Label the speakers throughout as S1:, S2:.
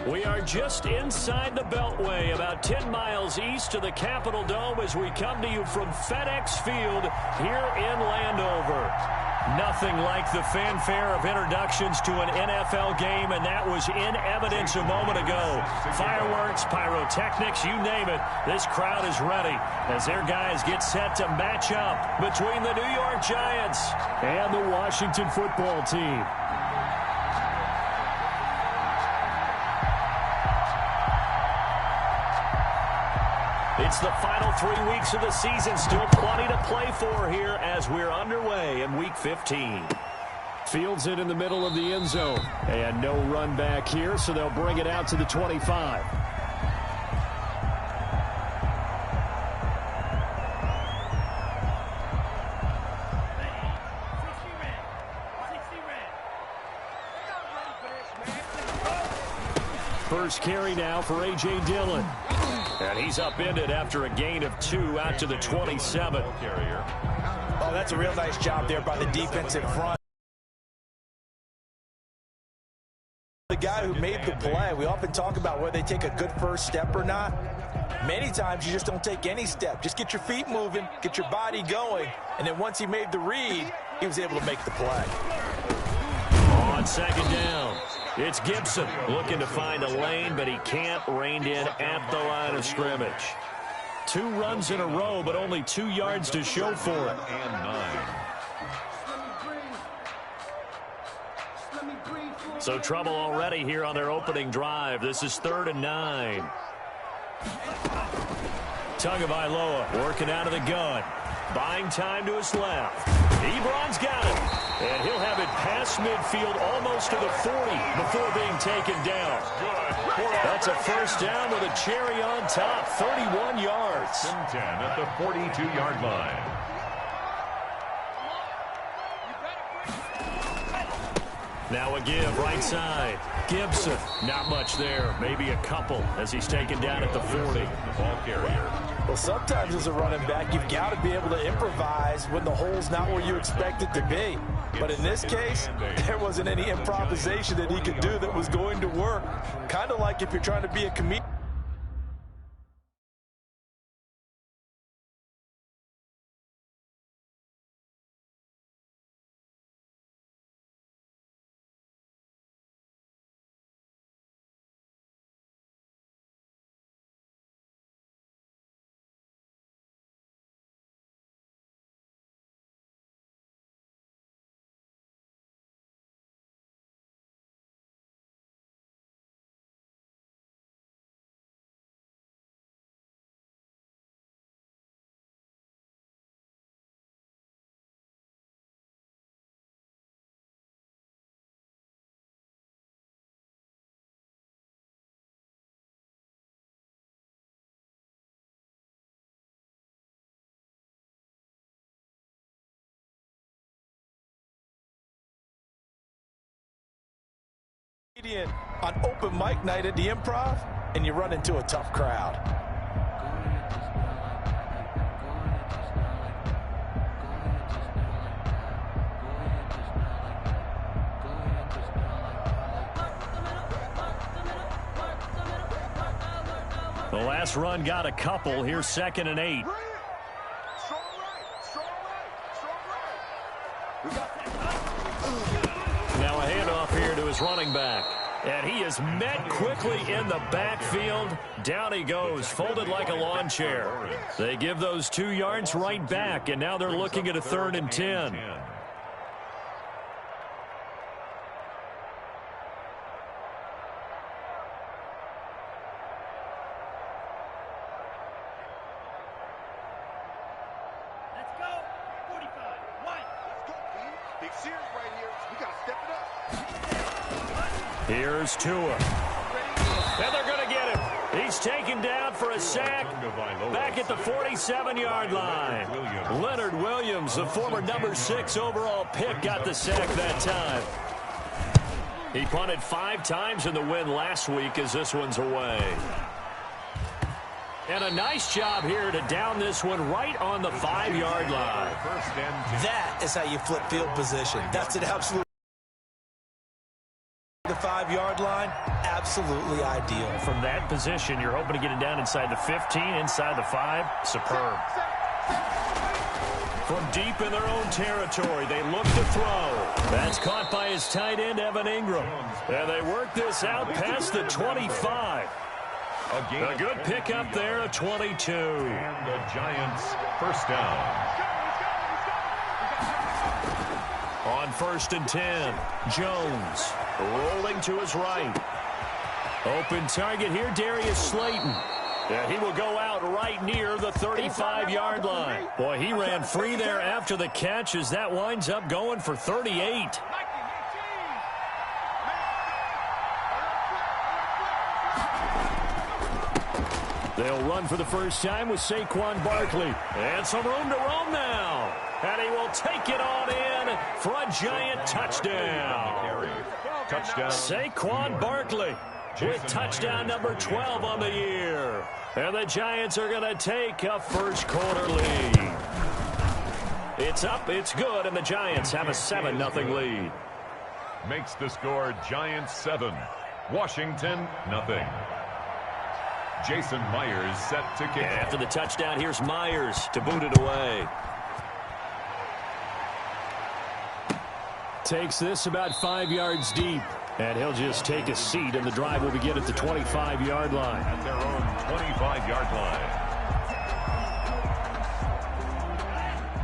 S1: We are just inside the Beltway, about 10 miles east of the Capitol Dome as we come to you from FedEx Field here in Landover. Nothing like the fanfare of introductions to an NFL game, and that was in evidence a moment ago. Fireworks, pyrotechnics, you name it, this crowd is ready as their guys get set to match up between the New York Giants and the Washington football team. It's the final 3 weeks of the season. Still plenty to play for here as we're underway in Week 15. Fields it in the middle of the end zone. And no run back here, so they'll bring it out to the 25. First carry now for A.J. Dillon. And he's upended after a gain of 2 out to the 27.
S2: Oh, that's a real nice job there by the defensive front. The guy who made the play, we often talk about whether they take a good first step or not. Many times you just don't take any step. Just get your feet moving, get your body going, and then once he made the read, he was able to make the play.
S1: On second down, it's Gibson looking to find a lane, but he can't. Reined in at the line of scrimmage. 2 runs in a row, but only 2 yards to show for it.
S3: And 9.
S1: So trouble already here on their opening drive. This is 3rd and 9. Tagovailoa working out of the gun. Buying time to his left. Ebron's got it. And he'll have it past midfield almost to the 40 before being taken down. That's a first down with a cherry on top. 31 yards.
S3: 10 at the 42-yard line.
S1: Now a give right side. Gibson, not much there. Maybe a couple as he's taken down at the 40.
S3: The ball carrier.
S2: Well, sometimes as a running back, you've got to be able to improvise when the hole's not where you expect it to be. But in this case, there wasn't any improvisation that he could do that was going to work. Kind of like if you're trying to be a comedian. On open mic night at the Improv, and you run into a tough crowd.
S1: The last run got a couple. Here's 2nd and 8. Now a handoff here to his running back. And he is met quickly in the backfield. Down he goes, folded like a lawn chair. They give those 2 yards right back, and now they're looking at a 3rd and 10.
S4: Let's go. 45. 1. Let's go, team. Big series right here. We got to step it up.
S1: Here's Tua. And they're going to get him. He's taken down for a sack back at the 47-yard line. Leonard Williams, the former number 6 overall pick, got the sack that time. He punted 5 times in the win last week as this one's away. And a nice job here to down this one right on the 5-yard line.
S2: That is how you flip field position. That's an absolute. The 5-yard line, absolutely. absolutely ideal.
S1: From that position, you're hoping to get it down inside the 15, inside the 5. Superb. From deep in their own territory, they look to throw. That's caught by his tight end, Evan Ingram. And they work this out past the 25. A good pickup there, a 22.
S3: And the Giants first down.
S1: On 1st and 10, Jones rolling to his right. Open target here, Darius Slayton. Yeah, he will go out right near the 35-yard line. Boy, he ran free there after the catch as that winds up going for 38. They'll run for the first time with Saquon Barkley. And some room to roam now. And he will take it on in for a Giant touchdown.
S3: Touchdown.
S1: Saquon Barkley with touchdown number 12 on the year. And the Giants are going to take a first-quarter lead. It's up, it's good, and the Giants have a 7-0 lead.
S3: Makes the score Giants 7, Washington nothing. Jason Myers set to kick.
S1: After the touchdown, here's Myers to boot it away. Takes this about 5 yards deep. And he'll just take a seat, and the drive will begin at the 25-yard line.
S3: At their own 25-yard line.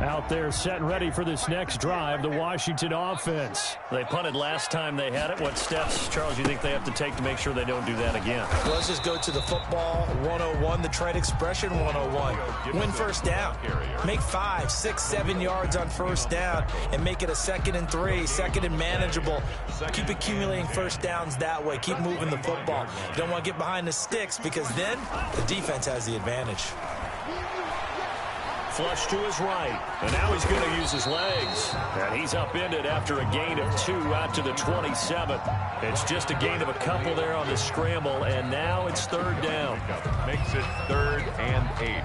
S1: Out there set and ready for this next drive, the Washington offense. They punted last time they had it. What steps, Charles, you think they have to take to make sure they don't do that again?
S2: Well, let's just go to the football 101, the trade expression 101. Win first down. Make 5, 6, 7 yards on first down and make it a 2nd and 3, 2nd and manageable. Keep accumulating first downs that way. Keep moving the football. You don't want to get behind the sticks because then the defense has the advantage.
S1: Flush to his right, and now he's going to use his legs. And he's upended after a gain of 2 out to the 27. It's just a gain of a couple there on the scramble, and now it's 3rd down.
S3: Makes it 3rd and 8.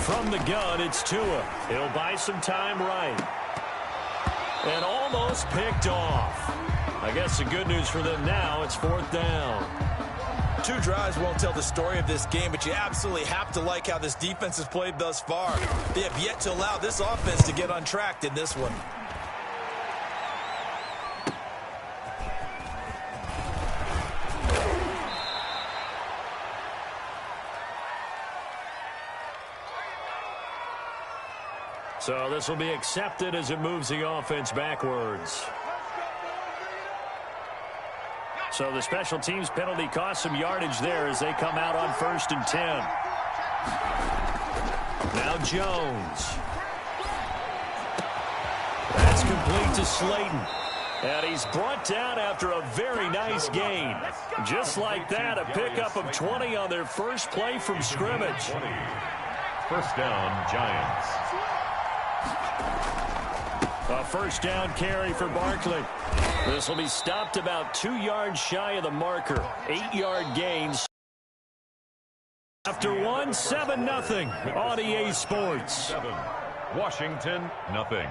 S1: From the gun, it's Tua. He'll buy some time right. And almost picked off. I guess the good news for them now, it's 4th down.
S2: 2 drives won't tell the story of this game, but you absolutely have to like how this defense has played thus far. They have yet to allow this offense to get untracked in this one.
S1: So this will be accepted as it moves the offense backwards. So the special teams penalty cost some yardage there as they come out on 1st and 10. Now Jones. That's complete to Slayton. And he's brought down after a very nice gain. Just like that, a pickup of 20 on their first play from scrimmage.
S3: 20. First down, Giants.
S1: A first down carry for Barkley. This will be stopped about 2 yards shy of the marker. 8-yard gains. After 1, 7-0 on EA Sports.
S3: 7, Washington nothing.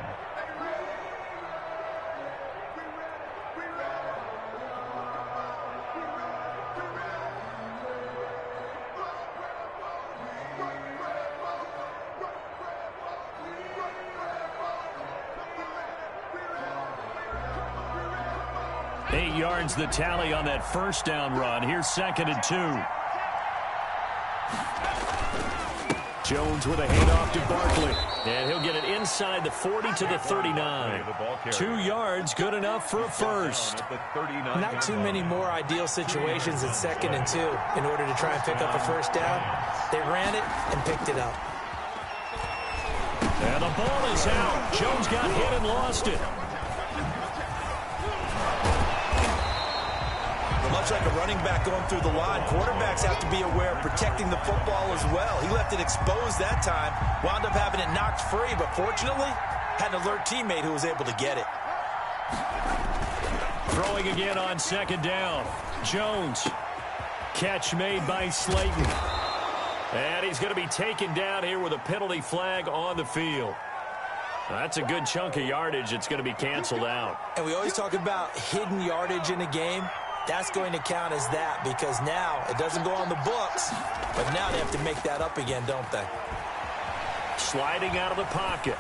S1: The tally on that first down run. Here's 2nd and 2. Jones with a handoff to Barkley. And he'll get it inside the 40 to the 39. 2 yards, good enough for a first.
S2: Not too many more ideal situations in 2nd and 2 in order to try and pick up a first down. They ran it and picked it up.
S1: And the ball is out. Jones got hit and lost it.
S2: Much like a running back going through the line, quarterbacks have to be aware of protecting the football as well. He left it exposed that time, wound up having it knocked free, but fortunately, had an alert teammate who was able to get it.
S1: Throwing again on 2nd down. Jones. Catch made by Slayton. And he's going to be taken down here with a penalty flag on the field. That's a good chunk of yardage. It's going to be canceled out.
S2: And we always talk about hidden yardage in a game. That's going to count as that because now it doesn't go on the books, but now they have to make that up again, don't they?
S1: Sliding out of the pocket.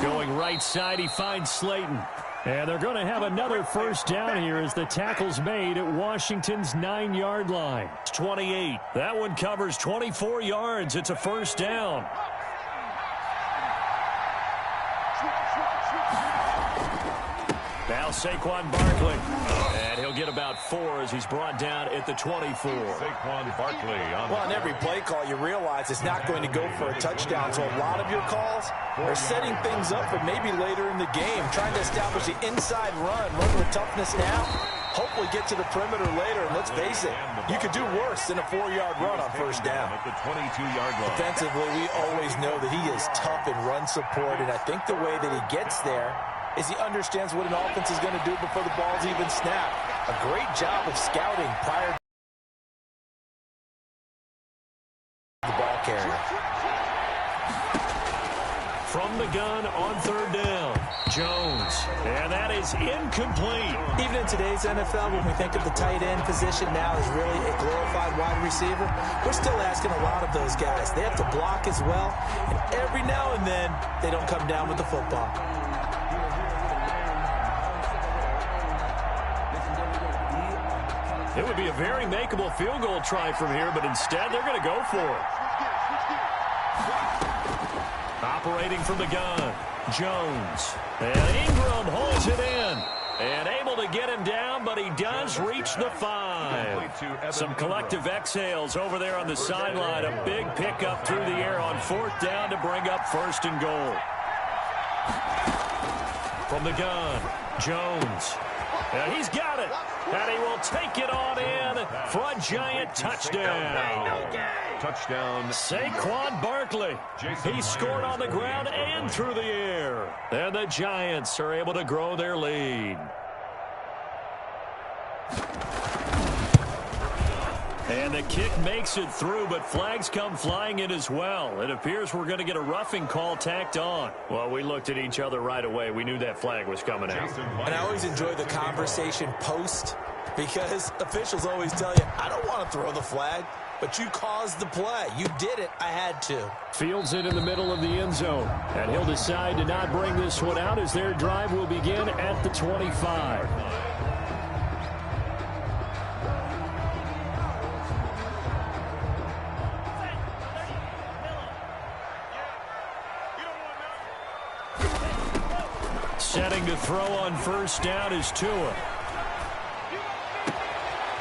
S1: Going right side, he finds Slayton. And they're going to have another first down here as the tackle's made at Washington's 9-yard line. It's 28. That one covers 24 yards. It's a first down. Now Saquon Barkley. And he'll get about 4 as he's brought down at the 24.
S3: Saquon Barkley on
S2: Well, on every play call, you realize it's not going to go for a touchdown. So a lot of your calls are setting things up for maybe later in the game, trying to establish the inside run with toughness now, hopefully get to the perimeter later. And let's face it, you could do worse than a 4-yard run on first down.
S3: At the 22-yard line.
S2: Defensively, we always know that he is tough in run support, and I think the way that he gets there is he understands what an offense is going to do before the ball's even snapped. A great job of scouting prior to the ball carrier.
S1: From the gun on third down, Jones. And that is incomplete.
S2: Even in today's NFL, when we think of the tight end position now as really a glorified wide receiver, we're still asking a lot of those guys. They have to block as well, and every now and then, they don't come down with the football.
S1: It would be a very makeable field goal try from here, but instead they're going to go for it. Operating from the gun, Jones. And Ingram holds it in. And able to get him down, but he does reach the 5. Some collective exhales over there on the sideline. A big pickup through the air on 4th down to bring up 1st and goal. From the gun, Jones. And he's got it. And he will take it on in for a giant touchdown.
S3: Touchdown.
S1: Saquon Barkley. He scored on the ground and through the air. And the Giants are able to grow their lead. And the kick makes it through, but flags come flying in as well. It appears we're going to get a roughing call tacked on. Well, we looked at each other right away. We knew that flag was coming out.
S2: And I always enjoy the conversation post because officials always tell you, I don't want to throw the flag, but you caused the play. You did it. I had to.
S1: Fields it in the middle of the end zone. And he'll decide to not bring this one out as their drive will begin at the 25. Setting to throw on first down is Tua.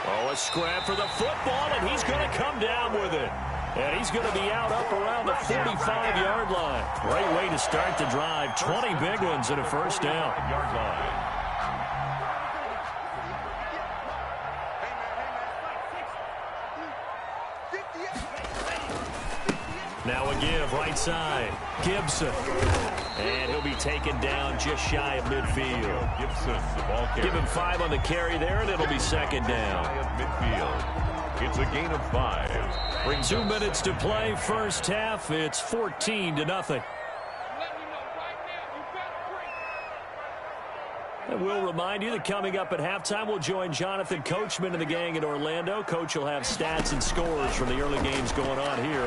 S1: Oh, a scrap for the football, and he's going to come down with it. And he's going to be out up around the 45-yard line. Great way to start the drive. 20 big ones and a first down.
S3: Yard line.
S1: Now a give right side. Gibson. And he'll be taken down just shy of midfield.
S3: Gibson, the ball carrier.
S1: Give him 5 on the carry there, and it'll be second down.
S3: Midfield. It's a gain of 5.
S1: 2 minutes to play, first half. It's 14-0. And we'll remind you that coming up at halftime, we'll join Jonathan Coachman and the gang in Orlando. Coach will have stats and scores from the early games going on here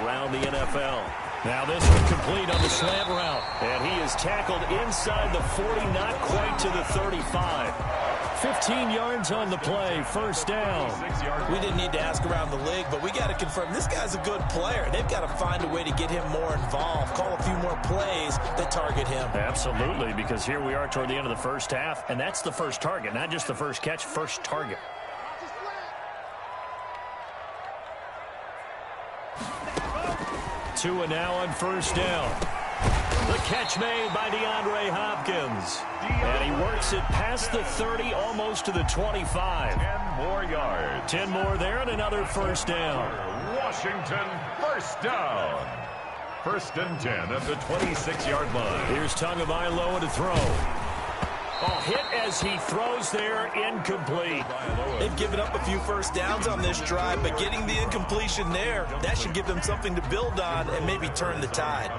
S1: around the NFL. Now this one complete on the slant route. And he is tackled inside the 40, not quite to the 35. 15 yards on the play, first down.
S2: We didn't need to ask around the league, but we got to confirm this guy's a good player. They've got to find a way to get him more involved, call a few more plays that target him.
S1: Absolutely, because here we are toward the end of the first half, and that's the first target, not just the first catch, first target. Tua now on first down. The catch made by DeAndre Hopkins. And he works it past the 30, almost to the 25.
S3: 10 more yards.
S1: 10 more there and another first down.
S3: Washington, first down. 1st and 10 at the 26-yard line.
S1: Here's Tagovailoa to throw. Oh, hit as he throws there, incomplete.
S2: They've given up a few first downs on this drive, but getting the incompletion there, that should give them something to build on and maybe turn the tide.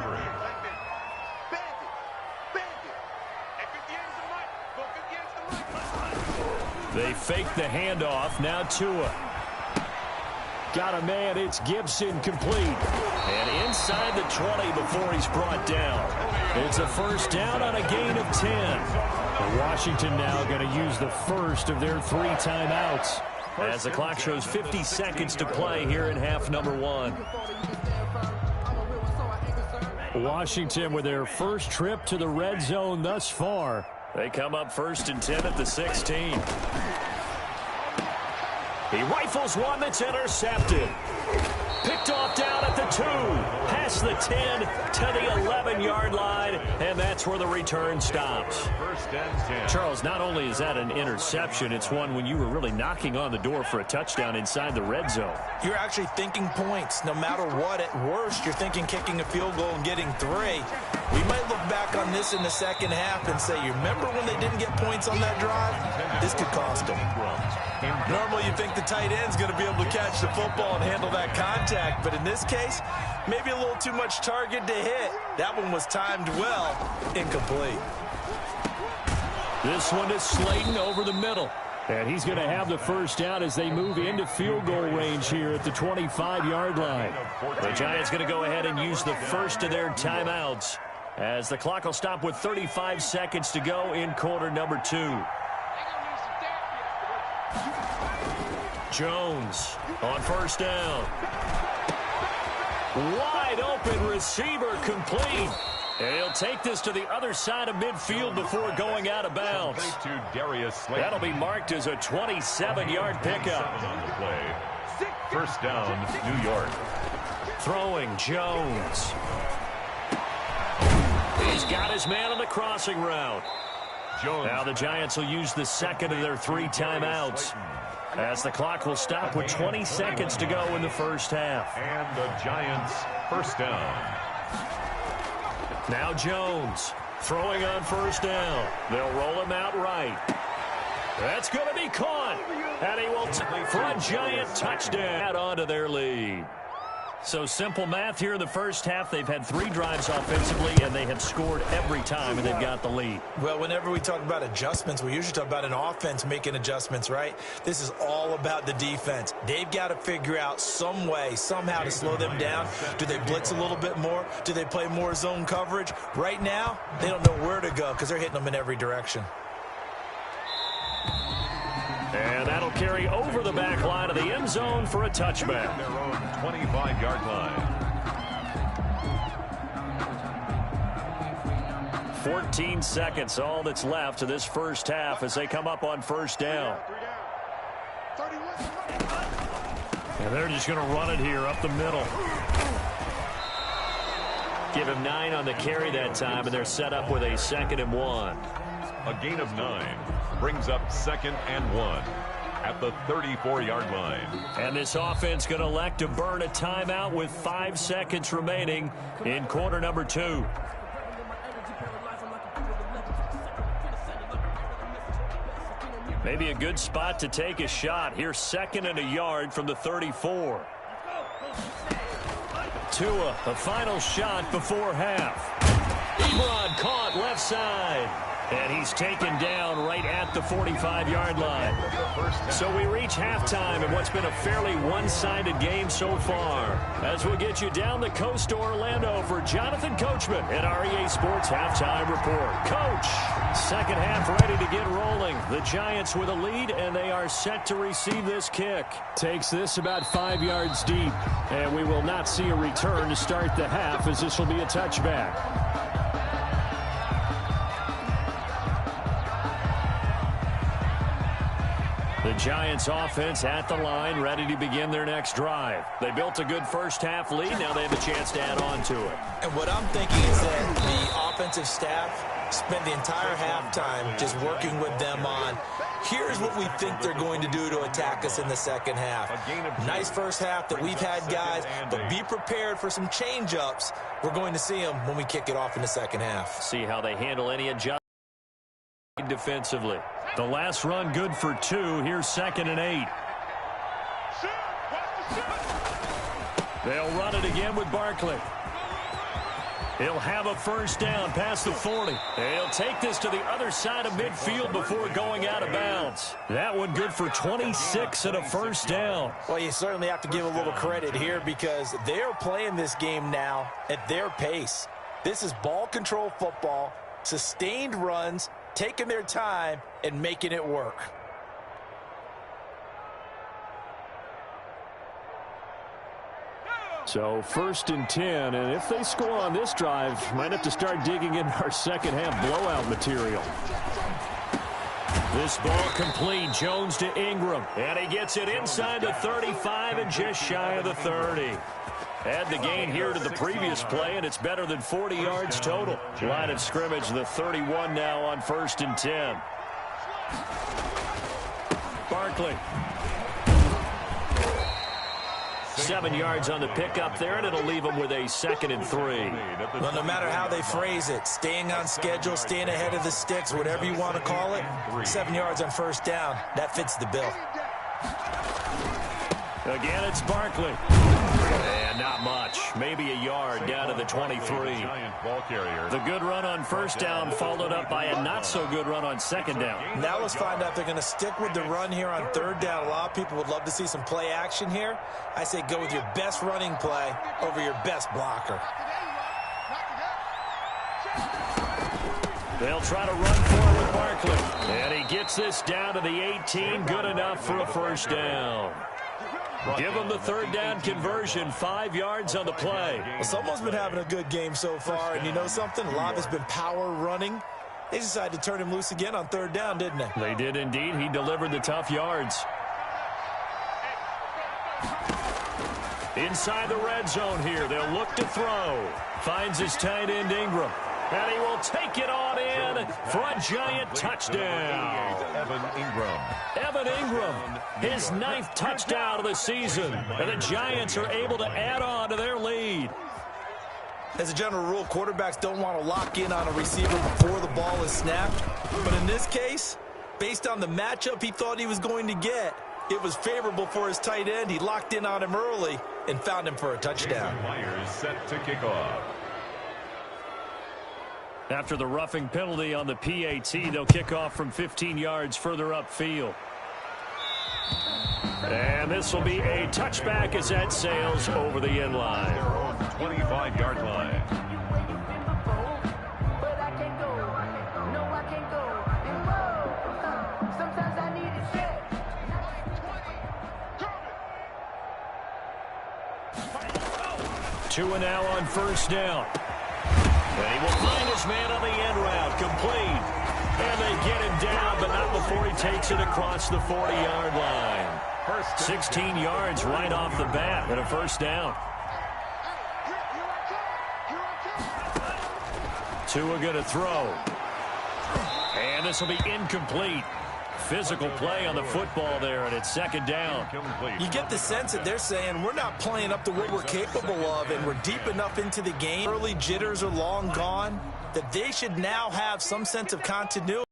S1: They fake the handoff. Now Tua. Got a man. It's Gibson complete. And inside the 20 before he's brought down. It's a first down on a gain of 10. Washington now going to use the first of their 3 timeouts as the clock shows 50 seconds to play here in half number 1. Washington with their first trip to the red zone thus far. They come up 1st and 10 at the 16. He rifles one that's intercepted. Picked off down at the 2. Past the 10 to the 11-yard line. And that's where the return stops.
S3: 1st and 10.
S1: Charles, not only is that an interception, it's one when you were really knocking on the door for a touchdown inside the red zone.
S2: You're actually thinking points. No matter what, at worst, you're thinking kicking a field goal and getting 3. We might look back on this in the second half and say, you remember when they didn't get points on that drive? This could cost them. Normally, you think the tight end's going to be able to catch the football and handle that contact, but in this case, maybe a little too much target to hit. That one was timed well, incomplete.
S1: This one is Slayton over the middle. And he's going to have the first down as they move into field goal range here at the 25-yard line. The Giants going to go ahead and use the first of their timeouts as the clock will stop with 35 seconds to go in quarter number 2. Jones on first down. Wide open receiver complete. And he'll take this to the other side of midfield before going out of bounds. That'll be marked as a 27-yard pickup.
S3: On the play. 1st down, New York.
S1: Throwing Jones. He's got his man on the crossing route.
S3: Jones.
S1: Now the Giants will use the second of their 3 timeouts as the clock will stop with 20 seconds to go in the first half.
S3: And the Giants' 1st down.
S1: Now Jones throwing on first down. They'll roll him out right. That's going to be caught. And he will for a Giant touchdown. Add on to their lead. So simple math here in the first half. They've had 3 drives offensively, and they have scored every time, and they've got the lead.
S2: Well, whenever we talk about adjustments, we usually talk about an offense making adjustments, right? This is all about the defense. They've got to figure out some way, somehow to slow them down. Do they blitz a little bit more? Do they play more zone coverage? Right now, they don't know where to go because they're hitting them in every direction.
S1: And that'll carry over the back line of the end zone for a touchback.
S3: Their own 25-yard line.
S1: 14 seconds, all that's left to this first half as they come up on first down. And they're just going to run it here up the middle. Give him 9 on the carry that time, and they're set up with a 2nd and 1.
S3: A gain of 9 brings up 2nd and 1 at the 34-yard line.
S1: And this offense going to elect to burn a timeout with 5 seconds remaining in quarter number 2. Maybe a good spot to take a shot. Here's 2nd and a yard from the 34. Tua, the final shot before half. Ebron caught left side. And he's taken down right at the 45-yard line. So we reach halftime in what's been a fairly one-sided game so far. As we'll get you down the coast to Orlando for Jonathan Coachman at REA Sports Halftime Report. Coach, second half ready to get rolling. The Giants with a lead, and they are set to receive this kick. Takes this about 5 yards deep, and we will not see a return to start the half as this will be a touchback. The Giants offense at the line, ready to begin their next drive. They built a good first half lead. Now they have a chance to add on to it.
S2: And what I'm thinking is that the offensive staff spent the entire halftime just working with them on, here's what we think they're going to do to attack us in the second half. Nice first half that we've had, guys, but be prepared for some change-ups. We're going to see them when we kick it off in the second half.
S1: See how they handle any adjustments. defensively. The last run good for 2. Here's 2nd and 8. They'll run it again with Barkley. He'll have a first down past the 40. He'll take this to the other side of midfield before going out of bounds. That one good for 26 and a first down.
S2: Well, you certainly have to give a little credit here because they're playing this game now at their pace. This is ball control football, sustained runs, taking their time and making it work.
S1: So 1st and 10, and if they score on this drive, might have to start digging in our second half blowout material. This ball complete. Jones to Ingram, and he gets it inside the 35 and just shy of the 30. Add the gain here to the previous play, and it's better than 40 yards total. Line of scrimmage, the 31 now on 1st and 10. Barkley. 7 yards on the pickup there, and it'll leave them with a 2nd and 3.
S2: Well, no matter how they phrase it, staying on schedule, staying ahead of the sticks, whatever you want to call it, 7 yards on first down, that fits the bill.
S1: Again, it's Barkley. And not much. Maybe a yard down to the 23. The good run on first down followed up by a not-so-good run on 2nd down.
S2: Now let's find out if they're going to stick with the run here on 3rd down. A lot of people would love to see some play action here. I say go with your best running play over your best blocker.
S1: They'll try to run forward with Barkley. And he gets this down to the 18. Good enough for a first down. Give them the 3rd down conversion, 5 yards on the play.
S2: Well, someone's been having a good game so far, and you know something? A lot has been power running. They decided to turn him loose again on 3rd down, didn't they?
S1: They did indeed. He delivered the tough yards. Inside the red zone here, they'll look to throw. Finds his tight end Ingram. And he will take it on in for a giant touchdown. Evan Ingram, his 9th touchdown of the season. And the Giants are able to add on to their lead.
S2: As a general rule, quarterbacks don't want to lock in on a receiver before the ball is snapped. But in this case, based on the matchup he thought he was going to get, it was favorable for his tight end. He locked in on him early and found him for a touchdown.
S3: Myers set to kick off.
S1: After the roughing penalty on the PAT, they'll kick off from 15 yards further upfield. And this will be a touchback as that sails over the end line.
S3: 25-yard line.
S1: Two and now on first down. And he will find his man on the end route, complete. And they get him down, but not before he takes it across the 40-yard line. 16 yards right off the bat and a first down. Tua going to throw. And this will be incomplete. Physical play on the football there, and it's 2nd down.
S2: You get the sense that they're saying we're not playing up to what we're capable of, and we're deep enough into the game. Early jitters are long gone, that they should now have some sense of continuity.